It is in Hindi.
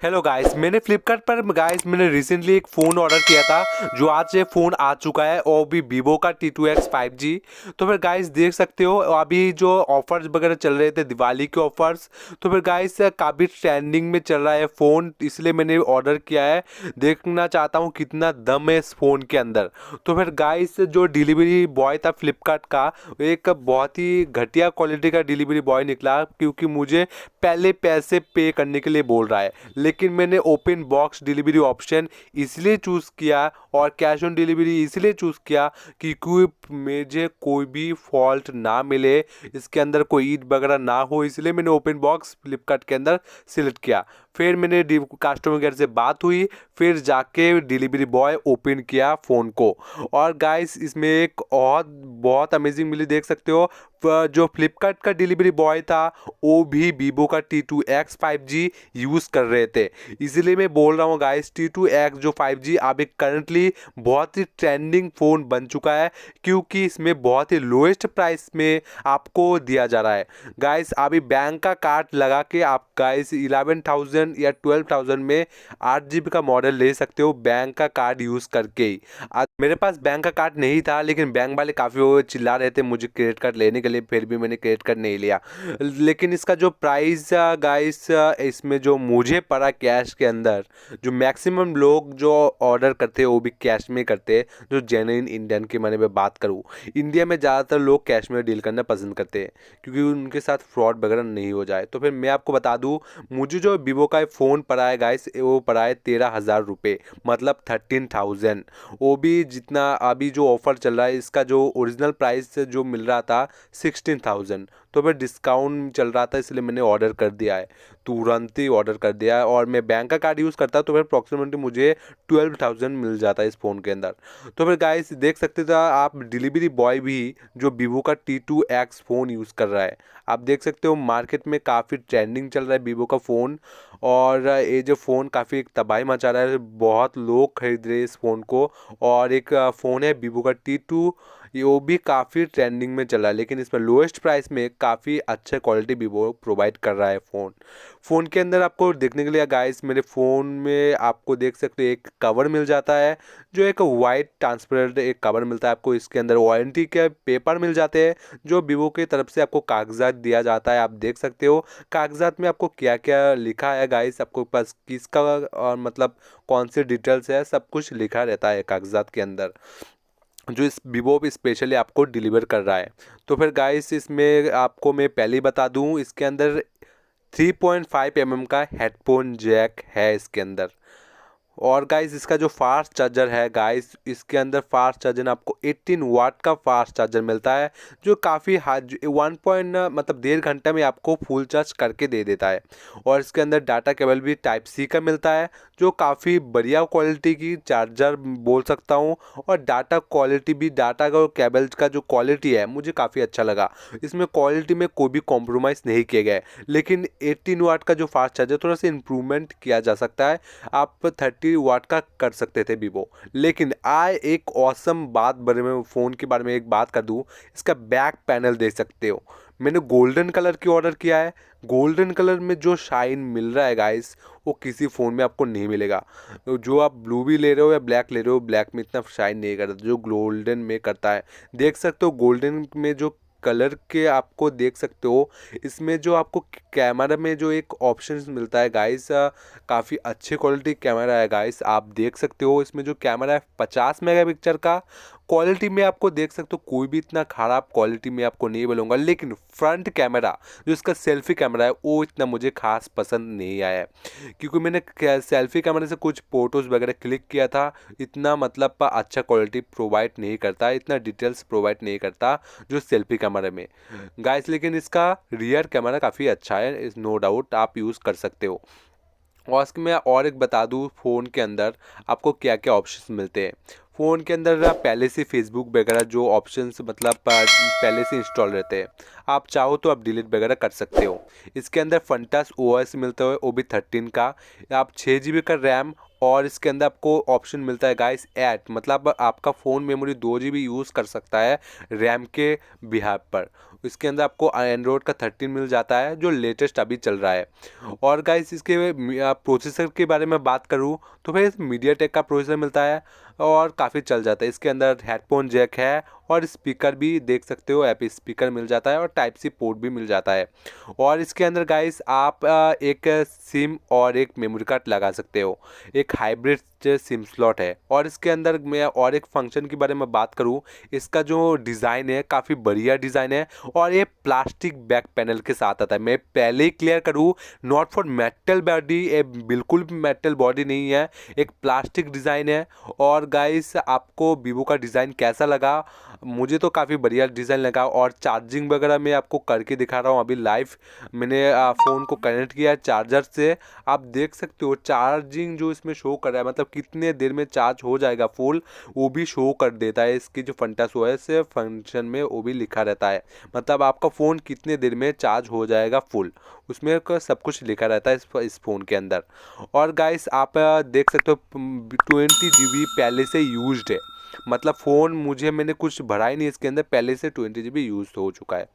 हेलो गाइस, मैंने फ्लिपकार्ट पर गाइस मैंने रिसेंटली एक फ़ोन ऑर्डर किया था जो आज ये फ़ोन आ चुका है और भी वीवो का T2X 5G। तो फिर गाइस देख सकते हो अभी जो ऑफर्स वगैरह चल रहे थे दिवाली के ऑफर्स, तो फिर गाइस काफ़ी ट्रेंडिंग में चल रहा है फ़ोन, इसलिए मैंने ऑर्डर किया है। देखना चाहता हूँ कितना दम है इस फ़ोन के अंदर। तो फिर गाइस जो डिलीवरी बॉय था फ्लिपकार्ट का, एक बहुत ही घटिया क्वालिटी का डिलीवरी बॉय निकला, क्योंकि मुझे पहले पैसे पे करने के लिए बोल रहा है। लेकिन मैंने ओपन बॉक्स डिलीवरी ऑप्शन इसलिए चूज़ किया और कैश ऑन डिलीवरी इसलिए चूज़ किया कि कोई मुझे कोई भी फॉल्ट ना मिले, इसके अंदर कोई ईद वगैरह ना हो, इसलिए मैंने ओपन बॉक्स फ्लिपकार्ट के अंदर सिलेक्ट किया। फिर मैंने कस्टमर केयर से बात हुई, फिर जाके डिलीवरी बॉय ओपन किया फ़ोन को। और गाइस इसमें एक और बहुत अमेजिंग मिली, देख सकते हो जो फ्लिपकार्ट का डिलीवरी बॉय था वो भी वीवो का T2X 5G यूज़ कर रहे थे। इसीलिए मैं बोल रहा हूँ गाइस, T2X जो 5G अभी करंटली बहुत ही ट्रेंडिंग फ़ोन बन चुका है, क्योंकि इसमें बहुत ही लोएस्ट प्राइस में आपको दिया जा रहा है। गाइस अभी बैंक का कार्ड लगा के आप गाइस 11,000 या 12,000 में 8 GB का मॉडल ले सकते हो बैंक का कार्ड यूज़ करके ही। मेरे पास बैंक का कार्ड नहीं था, लेकिन बैंक वाले काफ़ी वो चिल्ला रहे थे मुझे क्रेडिट कार्ड लेने के लिए, फिर भी मैंने क्रेडिट कार्ड नहीं लिया। लेकिन इसका जो प्राइस गाइस इसमें जो मुझे पड़ा कैश के अंदर, जो मैक्सिमम लोग जो ऑर्डर करते हैं वो भी कैश में करते हैं। जो जेन्युइन इंडियन की मैंने बात करूँ, इंडिया में ज़्यादातर लोग कैश में डील करना पसंद करते हैं, क्योंकि उनके साथ फ्रॉड वगैरह नहीं हो जाए। तो फिर मैं आपको बता दूँ, मुझे जो वीवो का फ़ोन पड़ा है गाइस, वो पड़ा है 13,000 रुपये, मतलब 13,000। वो भी जितना अभी जो ऑफ़र चल रहा है, इसका जो ओरिजिनल प्राइस जो मिल रहा था 16,000, तो फिर डिस्काउंट चल रहा था, इसलिए मैंने ऑर्डर कर दिया है, तुरंत ही ऑर्डर कर दिया है। और मैं बैंक का कार्ड यूज़ करता तो फिर अप्रॉक्सीमेटली मुझे 12,000 मिल जाता है इस फ़ोन के अंदर। तो फिर गाइस देख सकते थे आप, डिलीवरी बॉय भी जो वीवो का T2X फ़ोन यूज़ कर रहा है। आप देख सकते हो मार्केट में काफ़ी ट्रेंडिंग चल रहा है वीवो का फ़ोन, और ये जो फ़ोन काफ़ी तबाही मचा रहा है, बहुत लोग खरीद रहे हैं इस फ़ोन को। और एक फ़ोन है वीवो का T2, ये वो भी काफ़ी ट्रेंडिंग में चला है, लेकिन इसमें लोएस्ट प्राइस में काफ़ी अच्छा क्वालिटी वीवो प्रोवाइड कर रहा है फ़ोन के अंदर। आपको देखने के लिए गाइस मेरे फ़ोन में आपको देख सकते हो एक कवर मिल जाता है, जो एक वाइट ट्रांसपेरेंट एक कवर मिलता है आपको। इसके अंदर वारंटी के पेपर मिल जाते हैं जो वीवो की तरफ से आपको कागजात दिया जाता है। आप देख सकते हो कागजात में आपको क्या क्या लिखा है गाइस, आपको पास किसका और मतलब कौन सी डिटेल्स है, सब कुछ लिखा रहता है कागजात के अंदर, जो इस वीवो पे स्पेशली आपको डिलीवर कर रहा है। तो फिर गाइस इसमें आपको मैं पहले ही बता दूं, इसके अंदर 3.5 mm का हेडफोन जैक है इसके अंदर। और गाइस इसका जो फास्ट चार्जर है गाइस, इसके अंदर फास्ट चार्जर आपको 18 वाट का फास्ट चार्जर मिलता है, जो काफ़ी हाई 1 डेढ़ घंटे में आपको फुल चार्ज करके दे देता है। और इसके अंदर डाटा केबल भी टाइप सी का मिलता है, जो काफ़ी बढ़िया क्वालिटी की चार्जर बोल सकता हूँ। और डाटा क्वालिटी भी, डाटा का केबल का जो क्वालिटी है मुझे काफ़ी अच्छा लगा, इसमें क्वालिटी में कोई भी कॉम्प्रोमाइज़ नहीं किया गया है। लेकिन 18 वाट का जो फास्ट चार्जर थोड़ा सा इम्प्रूवमेंट किया जा सकता है, आप 30 वाट का कर सकते थे वीवो। लेकिन एक ऑसम बात बारे में, फ़ोन के बारे में एक बात कर दूँ, इसका बैक पैनल देख सकते हो, मैंने गोल्डन कलर की ऑर्डर किया है। गोल्डन कलर में जो शाइन मिल रहा है गाइस, वो किसी फ़ोन में आपको नहीं मिलेगा। जो आप ब्लू भी ले रहे हो या ब्लैक ले रहे हो, ब्लैक में इतना शाइन नहीं करता जो गोल्डन में करता है। देख सकते हो गोल्डन में जो कलर के आपको देख सकते हो, इसमें जो आपको कैमरा में जो एक ऑप्शन मिलता है गाइस, काफ़ी अच्छी क्वालिटी कैमरा है गाइस। आप देख सकते हो इसमें जो कैमरा है 50 मेगापिक्सल का। क्वालिटी में आपको देख सकते हो कोई भी इतना ख़राब क्वालिटी में आपको नहीं बोलूँगा, लेकिन फ्रंट कैमरा जो इसका सेल्फी कैमरा है वो इतना मुझे खास पसंद नहीं आया है, क्योंकि मैंने सेल्फी कैमरे से कुछ फ़ोटोज़ वगैरह क्लिक किया था, इतना अच्छा क्वालिटी प्रोवाइड नहीं करता, इतना डिटेल्स प्रोवाइड नहीं करता जो सेल्फी कैमरे में गाइस। लेकिन इसका रियर कैमरा काफ़ी अच्छा है, इस नो डाउट आप यूज़ कर सकते हो। और इसके मैं और एक बता दूँ, फ़ोन के अंदर आपको क्या क्या ऑप्शंस मिलते हैं। फ़ोन के अंदर पहले से फेसबुक वगैरह जो ऑप्शंस पहले से इंस्टॉल रहते हैं, आप चाहो तो आप डिलीट वगैरह कर सकते हो। इसके अंदर फंटास ओएस मिलता है, वो भी 13 का। आप 6 GB का रैम और इसके अंदर आपको ऑप्शन मिलता है गाइस ऐड, मतलब आपका फ़ोन मेमोरी 2 GB यूज़ कर सकता है रैम के बिहाफ पर। इसके अंदर आपको एंड्रॉयड का 13 मिल जाता है जो लेटेस्ट अभी चल रहा है। और गाइस इसके प्रोसेसर के बारे में बात करूँ तो भाई मीडियाटेक का प्रोसेसर मिलता है और काफ़ी चल जाता है। इसके अंदर हेडफोन जैक है और स्पीकर भी देख सकते हो, ऐप स्पीकर मिल जाता है और टाइप सी पोर्ट भी मिल जाता है। और इसके अंदर गाइस आप एक सिम और एक मेमोरी कार्ड लगा सकते हो, एक हाइब्रिड सिम स्लॉट है। और इसके अंदर मैं और एक फंक्शन के बारे में बात करूं, इसका जो डिज़ाइन है काफ़ी बढ़िया डिज़ाइन है और ये प्लास्टिक बैक पैनल के साथ आता है। मैं पहले ही क्लियर करूं, नॉट फॉर मेटल बॉडी, ये बिल्कुल भी मेटल बॉडी नहीं है, एक प्लास्टिक डिज़ाइन है। और गाइस आपको वीवो का डिज़ाइन कैसा लगा? मुझे तो काफ़ी बढ़िया डिज़ाइन लगा। और चार्जिंग वगैरह मैं आपको करके दिखा रहा हूँ अभी लाइव। मैंने फ़ोन को कनेक्ट किया है चार्जर से, आप देख सकते हो चार्जिंग जो इसमें शो कर रहा है, मतलब कितने देर में चार्ज हो जाएगा फुल, वो भी शो कर देता है। इसकी जो फंटास ओएस फंक्शन में वो भी लिखा रहता है, मतलब आपका फ़ोन कितने देर में चार्ज हो जाएगा फुल, उसमें सब कुछ लिखा रहता है इस फ़ोन के अंदर। और गाइस आप देख सकते हो 20 GB पहले से यूज्ड है, मतलब फ़ोन मैंने कुछ भरा ही नहीं इसके अंदर, पहले से 20 GB यूज़ हो चुका है।